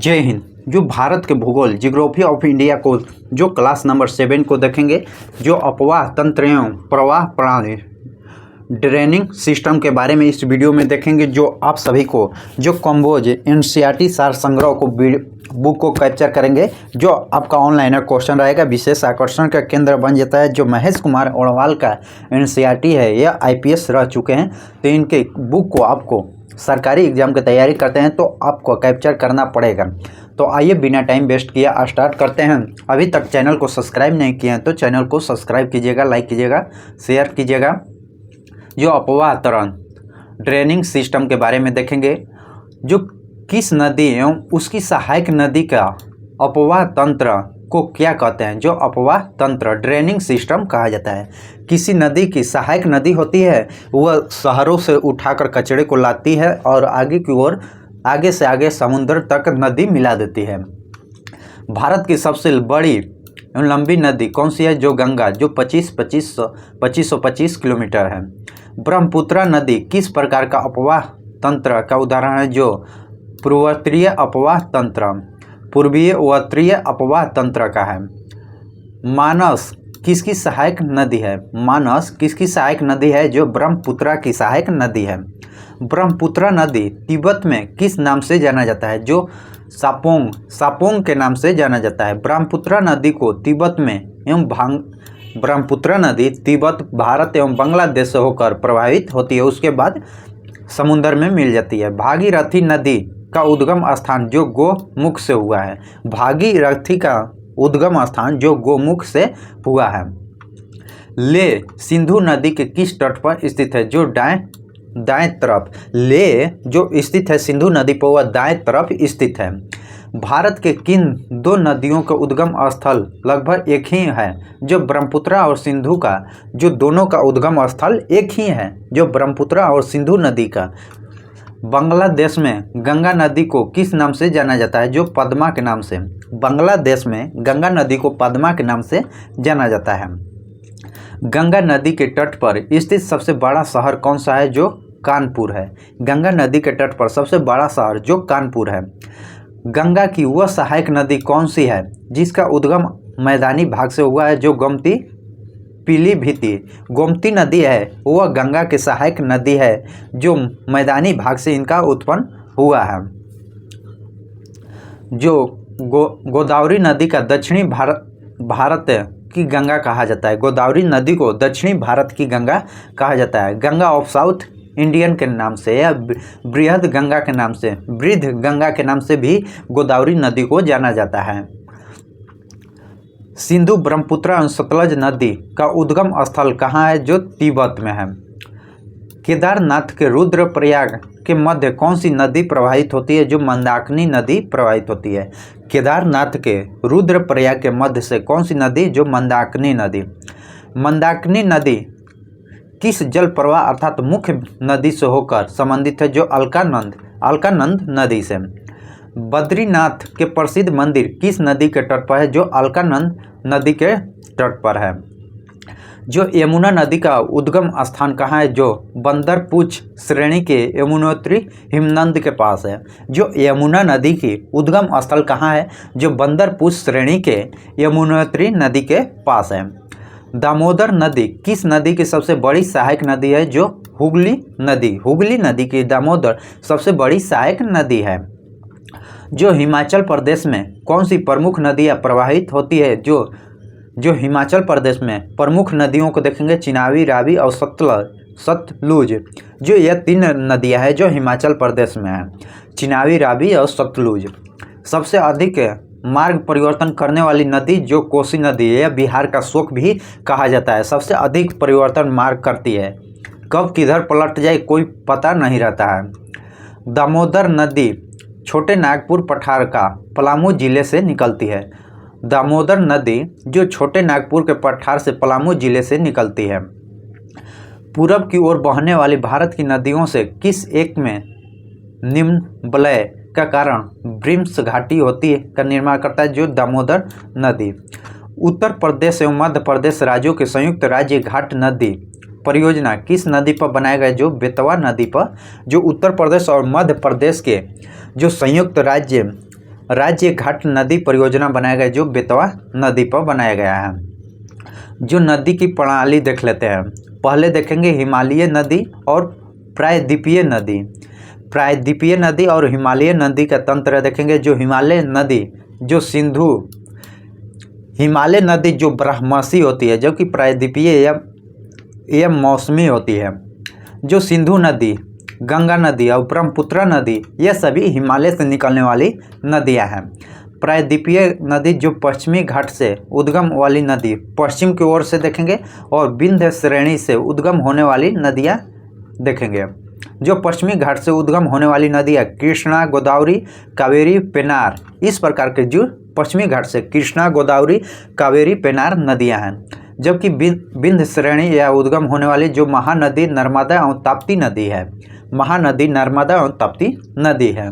जय हिंद। जो भारत के भूगोल जियोग्राफी ऑफ इंडिया को जो क्लास नंबर 7 को देखेंगे, जो अपवाह तंत्र एवं प्रवाह प्रणाली ड्रेनिंग सिस्टम के बारे में इस वीडियो में देखेंगे। जो आप सभी को जो कॉम्बोज एनसीईआरटी सार संग्रह को बुक को कैप्चर करेंगे, जो आपका ऑनलाइन क्वेश्चन रहेगा। विशेष आकर्षण का केंद्र बन जाता है। जो महेश कुमार ओणवाल का एनसीईआरटी है, यह आईपीएस रह चुके हैं, तो इनके बुक को आपको सरकारी एग्जाम की तैयारी करते हैं तो आपको कैप्चर करना पड़ेगा। तो आइए बिना टाइम वेस्ट किया स्टार्ट करते हैं। अभी तक चैनल को सब्सक्राइब नहीं किए हैं तो चैनल को सब्सक्राइब कीजिएगा, लाइक कीजिएगा, शेयर कीजिएगा। जो अपवाह तरंग ड्रेनिंग सिस्टम के बारे में देखेंगे। जो किस नदी एवं उसकी सहायक नदी का अपवाह तंत्र को क्या कहते हैं? जो अपवाह तंत्र ड्रेनिंग सिस्टम कहा जाता है। किसी नदी की सहायक नदी होती है, वह शहरों से उठाकर कचरे को लाती है और आगे की ओर आगे से आगे समुद्र तक नदी मिला देती है। भारत की सबसे बड़ी एवं लंबी नदी कौन सी है? जो गंगा, जो 2525 किलोमीटर है। ब्रह्मपुत्र नदी किस प्रकार का अपवाह तंत्र का उदाहरण है? जो पूर्वोत्तरीय अपवाह तंत्र, पूर्वीय उत्तरीय अपवाह तंत्र का है। मानस किसकी सहायक नदी है? मानस किसकी सहायक नदी है? जो ब्रह्मपुत्र की सहायक नदी है। ब्रह्मपुत्र नदी तिब्बत में किस नाम से जाना जाता है? जो सापोंग के नाम से जाना जाता है। ब्रह्मपुत्र नदी को तिब्बत में एवं ब्रह्मपुत्र नदी तिब्बत, भारत एवं बांग्लादेश से होकर प्रवाहित होती है, उसके बाद समुद्र में मिल जाती है। भागीरथी नदी का उद्गम स्थान जो गोमुख से हुआ है। भागीरथी का उद्गम स्थान जो गोमुख से हुआ है। ले सिंधु नदी के किस तट पर स्थित है? जो दाएं तरफ। ले जो स्थित है सिंधु नदी पर, वह दाएं तरफ स्थित है। भारत के किन दो नदियों का उद्गम स्थल लगभग एक ही है? जो ब्रह्मपुत्र और सिंधु का, जो दोनों का उद्गम स्थल एक ही है। जो ब्रह्मपुत्र और सिंधु नदी का। बांग्लादेश में गंगा नदी को किस नाम से जाना जाता है? जो पद्मा के नाम से। बांग्लादेश में गंगा नदी को पद्मा के नाम से जाना जाता है। गंगा नदी के तट पर स्थित सबसे बड़ा शहर कौन सा है? जो कानपुर है। गंगा नदी के तट पर सबसे बड़ा शहर जो कानपुर है। गंगा की वह सहायक नदी कौन सी है जिसका उद्गम मैदानी भाग से हुआ है? जो गोमती पीलीभीती। गोमती नदी है, वह गंगा की सहायक नदी है जो मैदानी भाग से इनका उत्पन्न हुआ है। जो गोदावरी नदी का दक्षिणी भारत की गंगा कहा जाता है। गोदावरी नदी को दक्षिणी भारत की गंगा कहा जाता है। गंगा ऑफ साउथ इंडियन के नाम से या बृहद गंगा के नाम से, वृद्ध गंगा के नाम से भी गोदावरी नदी को जाना जाता है। सिंधु, ब्रह्मपुत्र और सतलज नदी का उद्गम स्थल कहाँ है? जो तिब्बत में है। केदारनाथ के रुद्रप्रयाग के मध्य कौन सी नदी प्रवाहित होती है? जो मंदाकिनी नदी प्रवाहित होती है। केदारनाथ के रुद्रप्रयाग के मध्य से कौन सी नदी? जो मंदाकिनी नदी। मंदाकिनी नदी किस जल प्रवाह अर्थात मुख्य नदी से होकर संबंधित है? जो अलकानंद नदी से। बद्रीनाथ के प्रसिद्ध मंदिर किस नदी के तट पर है? जो अलकानंद नदी के तट पर है। जो यमुना नदी का उद्गम स्थान कहाँ है? जो बंदरपूछ श्रेणी के यमुनोत्री हिमनद के पास है। जो यमुना नदी की उद्गम स्थल कहाँ है? जो बंदरपूछ श्रेणी के यमुनोत्री नदी के पास है। दामोदर नदी किस नदी की सबसे बड़ी सहायक नदी है? जो हुगली नदी। हुगली नदी की दामोदर सबसे बड़ी सहायक नदी है। जो हिमाचल प्रदेश में कौन सी प्रमुख नदियाँ प्रवाहित होती है? जो हिमाचल प्रदेश में प्रमुख नदियों को देखेंगे, चिनाबी, रावी और सतलुज। जो यह तीन नदियाँ हैं जो हिमाचल प्रदेश में है, चिनाबी, रावी और सतलुज। सबसे अधिक मार्ग परिवर्तन करने वाली नदी जो कोसी नदी है, यह बिहार का शोक भी कहा जाता है। सबसे अधिक परिवर्तन मार्ग करती है, कब किधर पलट जाए कोई पता नहीं रहता है। दामोदर नदी छोटे नागपुर पठार का पलामू जिले से निकलती है। दामोदर नदी जो छोटे नागपुर के पठार से पलामू जिले से निकलती है। पूरब की ओर बहने वाली भारत की नदियों से किस एक में निम्न वलय का कारण ब्रिम्स घाटी होती है का निर्माण करता है? जो दामोदर नदी। उत्तर प्रदेश एवं मध्य प्रदेश राज्यों के संयुक्त राज्य घाट नदी परियोजना किस नदी पर बनाया गया? जो बेतवा नदी पर। जो उत्तर प्रदेश और मध्य प्रदेश के जो संयुक्त राज्य राज्य घाट नदी परियोजना बनाया गया जो बेतवा नदी पर बनाया गया है। जो नदी की प्रणाली देख लेते हैं। पहले देखेंगे हिमालयी नदी और प्रायद्वीपीय नदी। प्रायद्वीपीय नदी और हिमालयी नदी का तंत्र देखेंगे। जो हिमालय नदी जो सिंधु हिमालय नदी जो ब्रह्मसी होती है, जबकि प्रायद्वीपीय यह मौसमी होती है। जो सिंधु नदी, गंगा नदी और ब्रह्मपुत्र नदी ये सभी हिमालय से निकलने वाली नदियां हैं। प्रायद्वीपीय नदी जो पश्चिमी घाट से उद्गम वाली नदी पश्चिम की ओर से देखेंगे और विंध्य श्रेणी से उद्गम होने वाली नदियां देखेंगे। जो पश्चिमी घाट से उद्गम होने वाली नदियां कृष्णा, गोदावरी, कावेरी, पेनार, इस प्रकार के जो पश्चिमी घाट से कृष्णा, गोदावरी, कावेरी, पेनार नदियां हैं। जबकि विंध्य श्रेणी या उद्गम होने वाली जो महानदी नर्मदा और ताप्ती नदी है, महानदी नर्मदा और ताप्ती नदी है।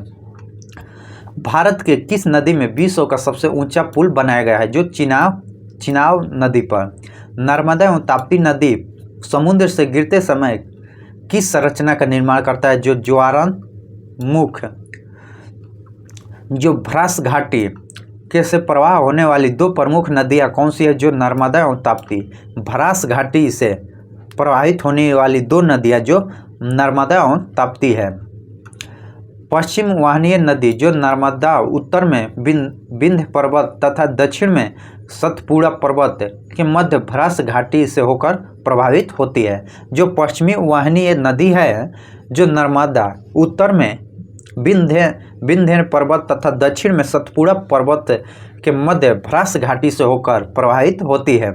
भारत के किस नदी में विश्व का सबसे ऊंचा पुल बनाया गया है? जो चिनाब नदी पर। नर्मदा और ताप्ती नदी समुद्र से गिरते समय किस संरचना का निर्माण करता है? जो ज्वारमुख। जो भ्रास घाटी के से प्रवाह होने वाली दो प्रमुख नदियां कौन सी है? जो नर्मदा और ताप्ती। भ्रास घाटी से प्रवाहित होने वाली दो नदियां जो नर्मदा और ताप्ती है। पश्चिम वाहिनीय नदी जो नर्मदा उत्तर में विंध्य पर्वत तथा दक्षिण में सतपुड़ा पर्वत के मध्य भ्रास घाटी से होकर प्रभावित होती है। जो पश्चिमी वाहिनीय नदी है जो नर्मदा उत्तर में विंध्य पर्वत तथा दक्षिण में सतपुड़ा पर्वत के मध्य भ्रास घाटी से होकर प्रवाहित होती है।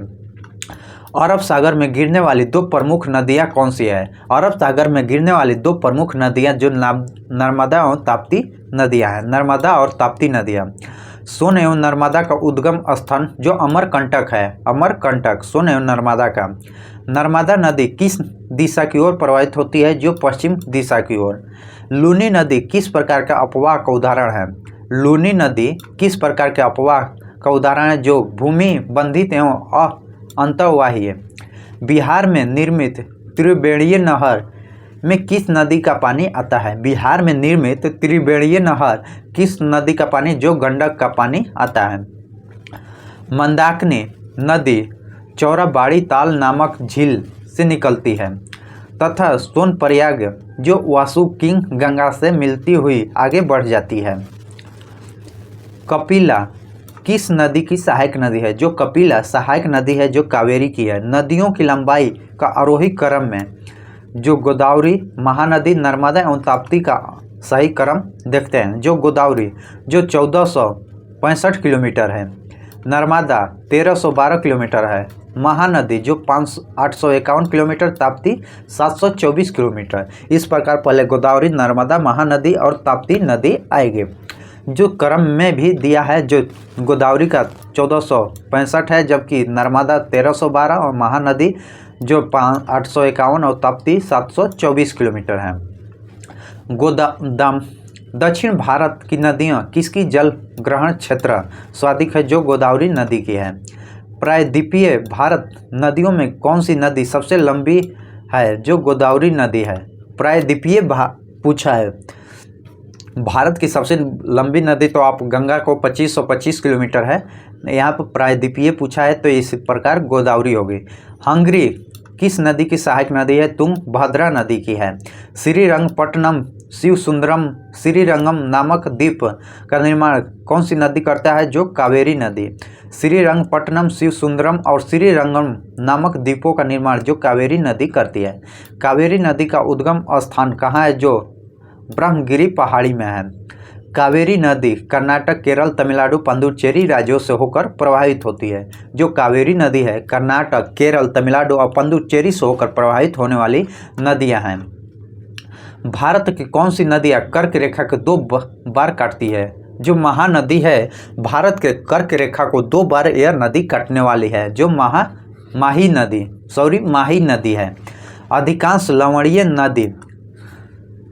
अरब सागर में गिरने वाली दो प्रमुख नदियां कौन सी है? अरब सागर में गिरने वाली दो प्रमुख नदियां जो नर्मदा और ताप्ती नदियां हैं। नर्मदा और ताप्ती नदियां। सोन एवं नर्मदा का उद्गम स्थान जो अमरकंटक है, अमरकंटक सोन एवं नर्मदा का। नर्मदा नदी किस दिशा की ओर प्रवाहित होती है? जो पश्चिम दिशा की ओर। लूनी नदी किस प्रकार का अपवाह का उदाहरण है? लूनी नदी किस प्रकार के अपवाह का उदाहरण है? जो भूमि बंधित एवं अंतर्वाही है। बिहार में निर्मित त्रिवेणीय नहर में किस नदी का पानी आता है? बिहार में निर्मित त्रिवेणीय नहर किस नदी का पानी? जो गंडक का पानी आता है। मंदाकिनी नदी चौराबाड़ी ताल नामक झील से निकलती है तथा सोनप्रयाग जो वासुकिंग गंगा से मिलती हुई आगे बढ़ जाती है। कपिला किस नदी की सहायक नदी है? जो कपिला सहायक नदी है जो कावेरी की है। नदियों की लंबाई का आरोही क्रम में जो गोदावरी, महानदी, नर्मदा एवं ताप्ती का सही क्रम देखते हैं। जो गोदावरी जो 1465 किलोमीटर है, नर्मदा 1312 किलोमीटर है, महानदी जो 851 किलोमीटर, ताप्ती 724 किलोमीटर। इस प्रकार पहले गोदावरी, नर्मदा, महानदी और ताप्ती नदी आएगी। जो क्रम में भी दिया है जो गोदावरी का 1465 है, जबकि नर्मदा 1312 और महानदी जो 851 और ताप्ती 724 किलोमीटर है। दक्षिण भारत की नदियाँ किसकी जल ग्रहण क्षेत्र स्वादिक है? जो गोदावरी नदी की है। प्रायद्वीपीय भारत नदियों में कौन सी नदी सबसे लंबी है? जो गोदावरी नदी है। प्रायद्वीपीय पूछा है। भारत की सबसे लंबी नदी तो आप गंगा को 2525 किलोमीटर है, यहाँ पर प्रायद्वीपीय पूछा है तो इस प्रकार गोदावरी होगी। हंगरी किस नदी की सहायक नदी है? तुंगभद्रा नदी की है। श्रीरंगपट्टनम शिवसुंदरम श्रीरंगम नामक द्वीप का निर्माण कौन सी नदी करता है? जो कावेरी नदी। श्रीरंगपट्टनम, शिवसुंदरम और श्रीरंगम नामक द्वीपों का निर्माण जो कावेरी नदी करती है। कावेरी नदी का उद्गम स्थान कहाँ है? जो ब्रह्मगिरी पहाड़ी में है। कावेरी नदी कर्नाटक, केरल, तमिलनाडु, पुडुचेरी राज्यों से होकर प्रवाहित होती है। जो कावेरी नदी है कर्नाटक, केरल, तमिलनाडु और पुडुचेरी से होकर प्रवाहित होने वाली नदियां हैं। भारत की कौन सी नदियां कर्क रेखा को 2 बार काटती है? जो महानदी है भारत के कर्क रेखा को 2 बार यह नदी काटने वाली है। जो माही नदी है। अधिकांश लवणीय नदी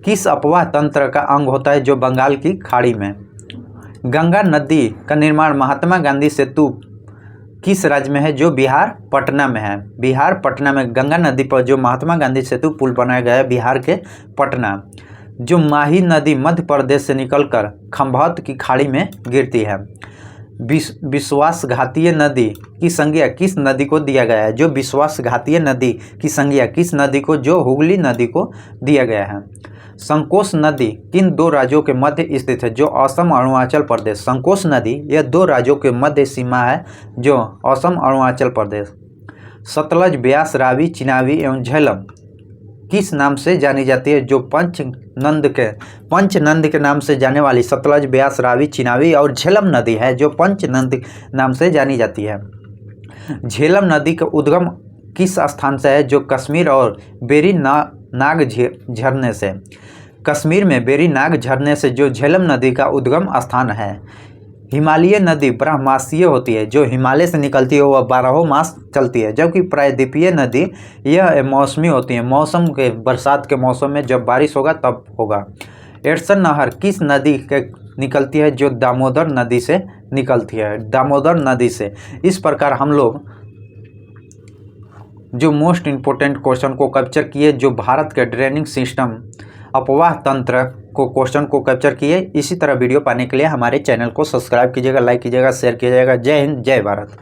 किस अपवाह तंत्र का अंग होता है? जो बंगाल की खाड़ी में। गंगा नदी का निर्माण महात्मा गांधी सेतु किस राज्य में है? जो बिहार पटना में है। बिहार पटना में गंगा नदी पर जो महात्मा गांधी सेतु पुल बनाया गया है बिहार के पटना। जो माही नदी मध्य प्रदेश से निकलकर खंभात की खाड़ी में गिरती है। विश्वासघातीय नदी की संज्ञा किस नदी को दिया गया है? जो विश्वासघातीय नदी की संज्ञा किस नदी को? जो हुगली नदी को दिया गया है। संकोश नदी किन दो राज्यों के मध्य स्थित है? जो असम अरुणाचल प्रदेश। संकोश नदी यह दो राज्यों के मध्य सीमा है, जो असम अरुणाचल प्रदेश। सतलज, ब्यास, रावी, चिनाबी एवं झेलम किस नाम से जानी जाती है? जो पंचनंद के नाम से जाने वाली सतलज, ब्यास, रावी, चिनाबी और झेलम नदी है, जो पंचनंद नाम से जानी जाती है। झेलम नदी का उद्गम किस स्थान से है? जो कश्मीर और बेरी नाग झरने से। कश्मीर में बेरी नाग झरने से जो झेलम नदी का उद्गम स्थान है। हिमालयी नदी बारहमासीय होती है, जो हिमालय से निकलती है वह 12 मास चलती है, जबकि प्रायद्वीपीय नदी यह मौसमी होती है। मौसम के बरसात के मौसम में जब बारिश होगा तब होगा। एडसन नहर किस नदी के निकलती है? जो दामोदर नदी से निकलती है, दामोदर नदी से। इस प्रकार हम लोग जो मोस्ट इम्पोर्टेंट क्वेश्चन को कैप्चर किए, जो भारत के ड्रेनिंग सिस्टम अपवाह तंत्र को क्वेश्चन को कैप्चर किए। इसी तरह वीडियो पाने के लिए हमारे चैनल को सब्सक्राइब कीजिएगा, लाइक कीजिएगा, शेयर कीजिएगा। जय हिंद, जय भारत।